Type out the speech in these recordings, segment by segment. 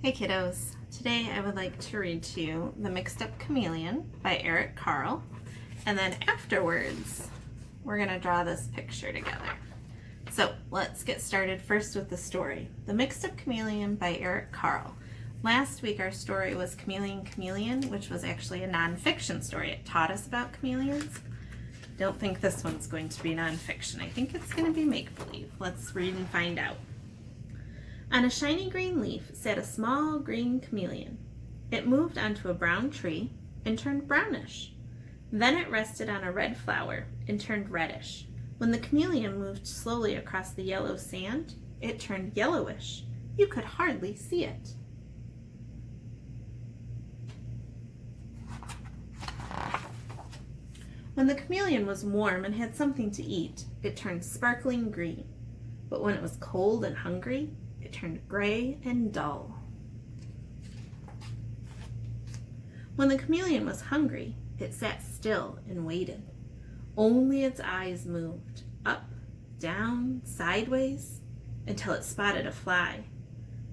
Hey kiddos, today I would like to read to you The Mixed Up Chameleon by Eric Carle, and then afterwards we're going to draw this picture together. So let's get started first with the story. The Mixed Up Chameleon by Eric Carle. Last week our story was Chameleon Chameleon, which was actually a nonfiction story. It taught us about chameleons. Don't think this one's going to be nonfiction. I think it's going to be make-believe. Let's read and find out. On a shiny green leaf sat a small green chameleon. It moved onto a brown tree and turned brownish. Then it rested on a red flower and turned reddish. When the chameleon moved slowly across the yellow sand, it turned yellowish. You could hardly see it. When the chameleon was warm and had something to eat, it turned sparkling green. But when it was cold and hungry, it turned gray and dull. When the chameleon was hungry, it sat still and waited. Only its eyes moved, up, down, sideways, until it spotted a fly.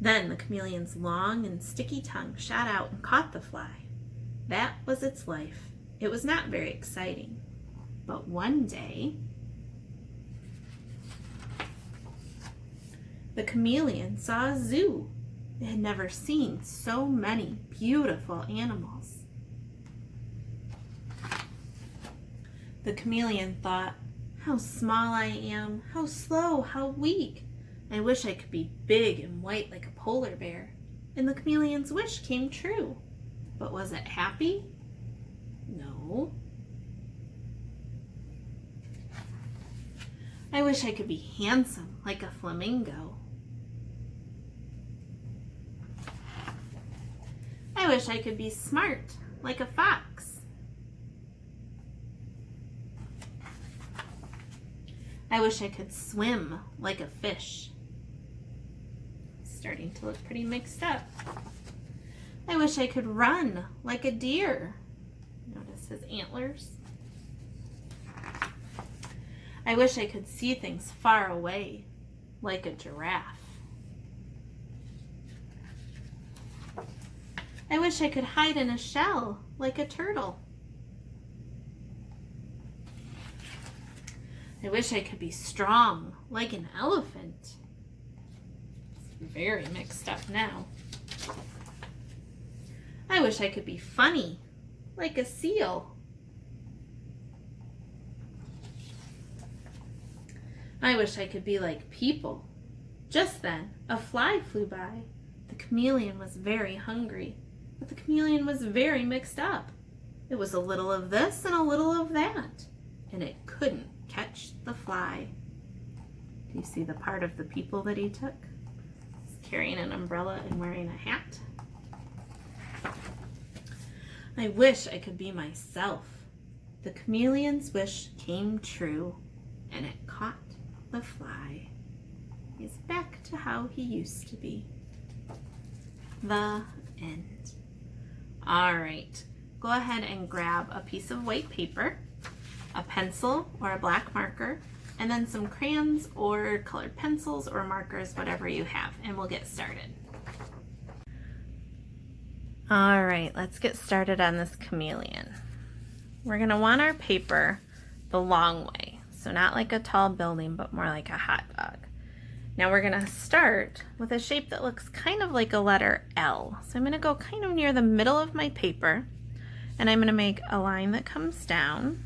Then the chameleon's long and sticky tongue shot out and caught the fly. That was its life. It was not very exciting. But one day, the chameleon saw a zoo. It had never seen so many beautiful animals. The chameleon thought, how small I am, how slow, how weak. I wish I could be big and white like a polar bear. And the chameleon's wish came true. But was it happy? No. I wish I could be handsome like a flamingo. I wish I could be smart like a fox. I wish I could swim like a fish. Starting to look pretty mixed up. I wish I could run like a deer. Notice his antlers. I wish I could see things far away like a giraffe. I wish I could hide in a shell like a turtle. I wish I could be strong like an elephant. It's very mixed up now. I wish I could be funny like a seal. I wish I could be like people. Just then, a fly flew by. The chameleon was very hungry. But the chameleon was very mixed up. It was a little of this and a little of that, and it couldn't catch the fly. Do you see the part of the people that he took? He's carrying an umbrella and wearing a hat. I wish I could be myself. The chameleon's wish came true, and it caught the fly. He's back to how he used to be. The end. All right, go ahead and grab a piece of white paper, a pencil or a black marker, and then some crayons or colored pencils or markers, whatever you have, and we'll get started. All right, let's get started on this chameleon. We're gonna want our paper the long way, so not like a tall building, but more like a hot dog. Now we're gonna start with a shape that looks kind of like a letter L. So I'm gonna go kind of near the middle of my paper, and I'm gonna make a line that comes down,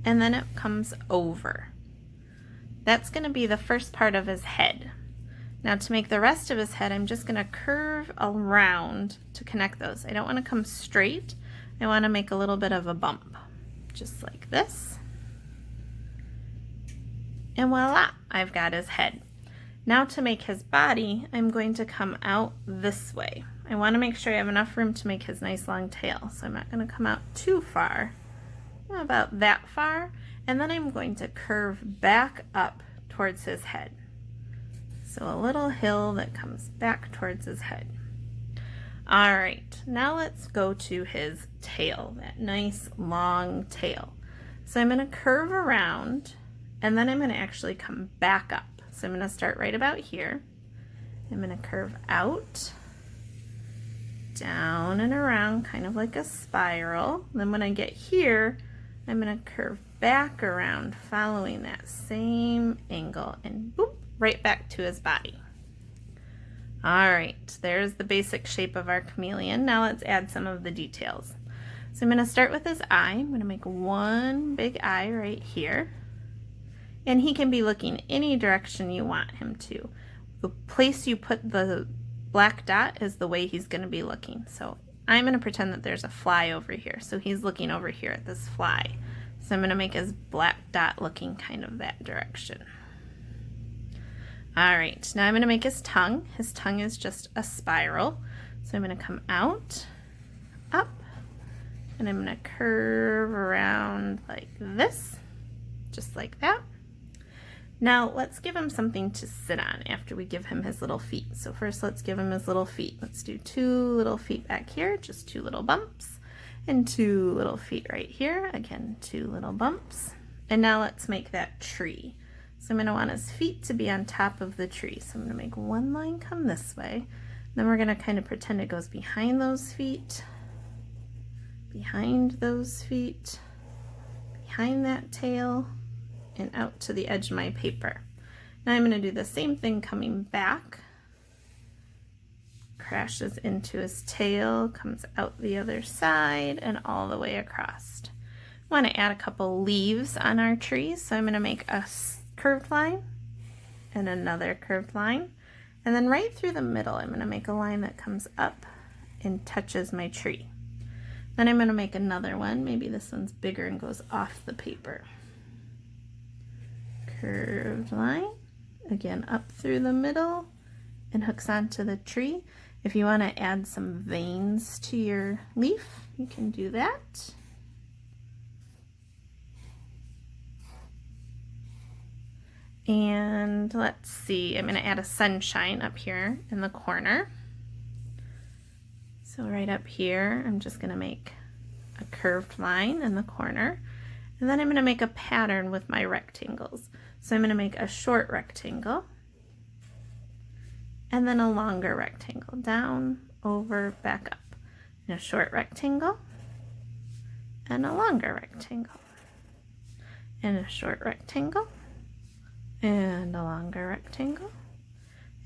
and then it comes over. That's gonna be the first part of his head. Now to make the rest of his head, I'm just gonna curve around to connect those. I don't wanna come straight. I wanna make a little bit of a bump, just like this. And voila, I've got his head. Now to make his body, I'm going to come out this way. I want to make sure I have enough room to make his nice long tail, so I'm not going to come out too far, about that far, and then I'm going to curve back up towards his head. So a little hill that comes back towards his head. All right, now let's go to his tail, that nice long tail. So I'm going to curve around, and then I'm going to actually come back up. So I'm going to start right about here. I'm going to curve out down and around, kind of like a spiral. Then when I get here, I'm going to curve back around, following that same angle, and boop, right back to his body. All right, there's the basic shape of our chameleon. Now let's add some of the details. So I'm going to start with his eye. I'm going to make one big eye right here. And he can be looking any direction you want him to. The place you put the black dot is the way he's going to be looking. So I'm going to pretend that there's a fly over here. So he's looking over here at this fly. So I'm going to make his black dot looking kind of that direction. All right, now I'm going to make his tongue. His tongue is just a spiral. So I'm going to come out, up, and I'm going to curve around like this, just like that. Now let's give him something to sit on after we give him his little feet. So first let's give him his little feet. Let's do 2 little feet back here, just 2 little bumps, and 2 little feet right here, again 2 little bumps. And now let's make that tree. So I'm going to want his feet to be on top of the tree. So I'm going to make one line come this way. Then we're going to kind of pretend it goes behind those feet, behind those feet, behind that tail, and out to the edge of my paper. Now I'm going to do the same thing coming back. Crashes into his tail, comes out the other side, and all the way across. I want to add a couple leaves on our tree, so I'm going to make a curved line and another curved line, and then right through the middle I'm going to make a line that comes up and touches my tree. Then I'm going to make another one. Maybe this one's bigger and goes off the paper. Curved line, again up through the middle and hooks onto the tree. If you want to add some veins to your leaf, you can do that. And let's see, I'm going to add a sunshine up here in the corner. So right up here, I'm just going to make a curved line in the corner. And then I'm going to make a pattern with my rectangles. So I'm going to make a short rectangle, and then a longer rectangle, down, over, back up. And a short rectangle, and a longer rectangle, and a short rectangle, and a longer rectangle,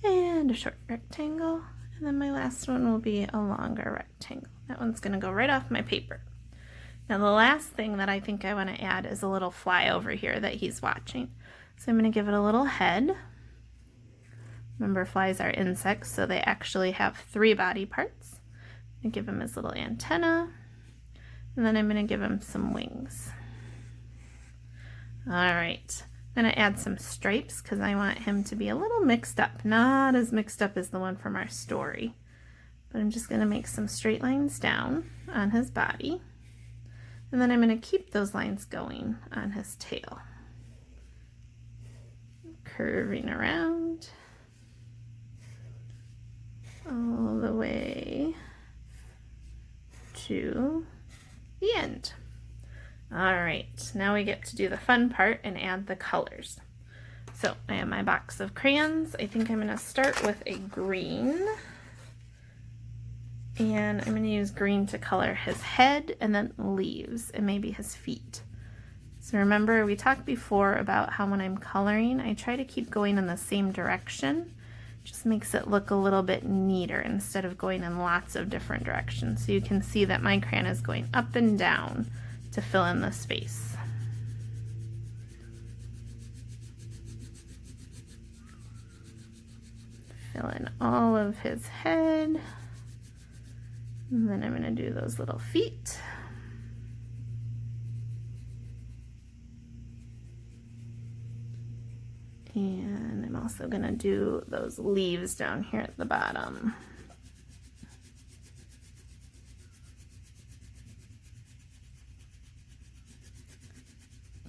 and a short rectangle, and then my last one will be a longer rectangle. That one's going to go right off my paper. Now the last thing that I think I want to add is a little fly over here that he's watching. So I'm going to give it a little head. Remember, flies are insects, so they actually have 3 body parts. I'm going to give him his little antenna, and then I'm going to give him some wings. All right. I'm going to add some stripes because I want him to be a little mixed up. Not as mixed up as the one from our story. But I'm just going to make some straight lines down on his body. And then I'm going to keep those lines going on his tail. Curving around all the way to the end. All right, now we get to do the fun part and add the colors. So I have my box of crayons. I think I'm going to start with a green. And I'm going to use green to color his head and then leaves and maybe his feet. So remember, we talked before about how when I'm coloring, I try to keep going in the same direction. Just makes it look a little bit neater instead of going in lots of different directions. So you can see that my crayon is going up and down to fill in the space. Fill in all of his head. And then I'm going to do those little feet. And I'm also going to do those leaves down here at the bottom.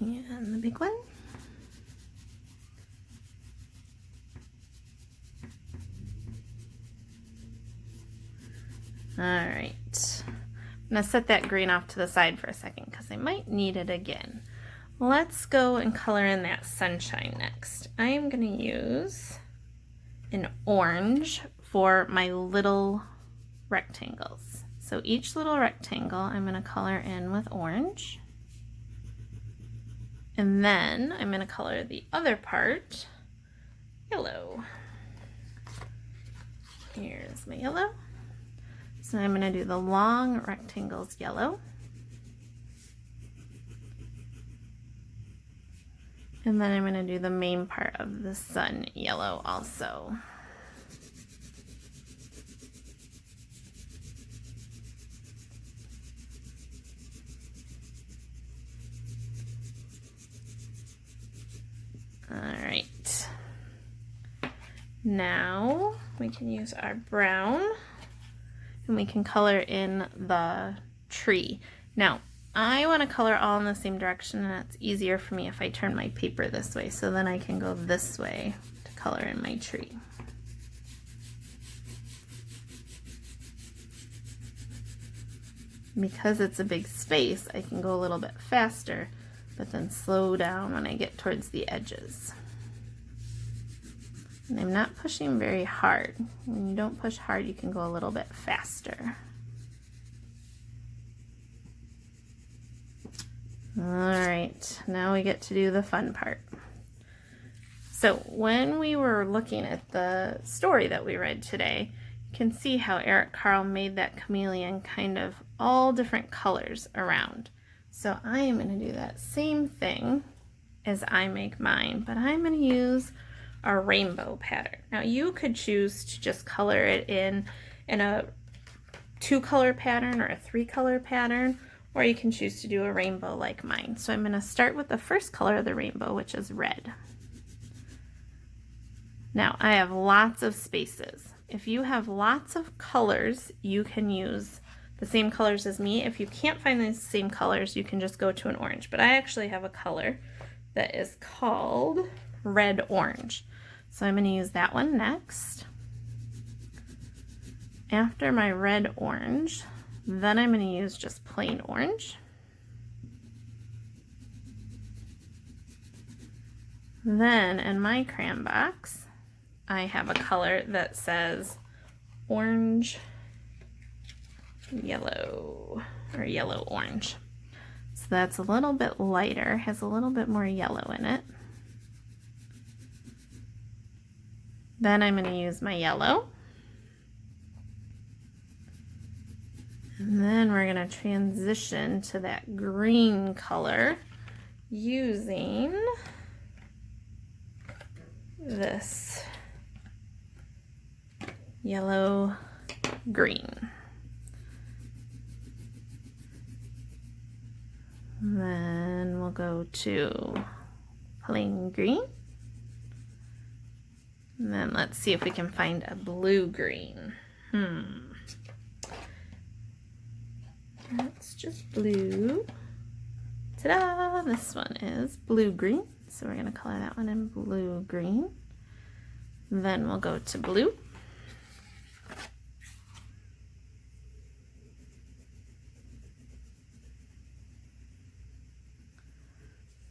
And the big one. All right, I'm going to set that green off to the side for a second because I might need it again. Let's go and color in that sunshine next. I am going to use an orange for my little rectangles. So each little rectangle I'm going to color in with orange. And then I'm going to color the other part yellow. Here's my yellow. So I'm going to do the long rectangles yellow. And then I'm going to do the main part of the sun yellow also. All right. Now we can use our brown and we can color in the tree. Now, I want to color all in the same direction, and it's easier for me if I turn my paper this way, so then I can go this way to color in my tree. Because it's a big space, I can go a little bit faster, but then slow down when I get towards the edges. And I'm not pushing very hard. When you don't push hard, you can go a little bit faster. All right, now we get to do the fun part. So when we were looking at the story that we read today, you can see how Eric Carle made that chameleon kind of all different colors around. So I am going to do that same thing as I make mine, but I'm going to use a rainbow pattern. Now you could choose to just color it in a 2-color pattern or a 3-color pattern, or you can choose to do a rainbow like mine. So I'm going to start with the first color of the rainbow, which is red. Now I have lots of spaces. If you have lots of colors, you can use the same colors as me. If you can't find the same colors, you can just go to an orange. But I actually have a color that is called red orange. So I'm going to use that one next. After my red orange, then I'm going to use just plain orange. Then in my crayon box, I have a color that says orange yellow, or yellow orange. So that's a little bit lighter, has a little bit more yellow in it. Then I'm going to use my yellow. And then we're going to transition to that green color using this yellow green. And then we'll go to plain green. And then let's see if we can find a blue green. That's just blue. Ta-da! This one is blue green. So we're going to color that one in blue green. Then we'll go to blue.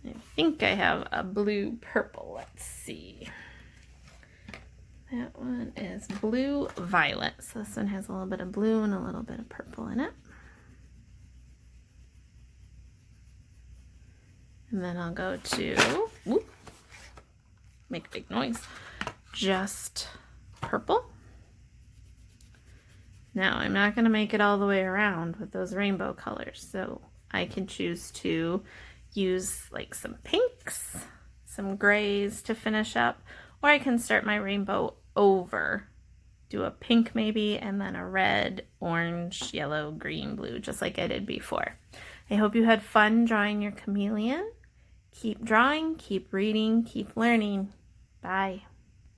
I think I have a blue purple. Let's see. That one is blue violet. So this one has a little bit of blue and a little bit of purple in it. And then I'll go to, whoop, make a big noise, just purple. Now I'm not going to make it all the way around with those rainbow colors, so I can choose to use like some pinks, some grays to finish up, or I can start my rainbow over, do a pink maybe, and then a red, orange, yellow, green, blue, just like I did before. I hope you had fun drawing your chameleon. Keep drawing, keep reading, keep learning. Bye.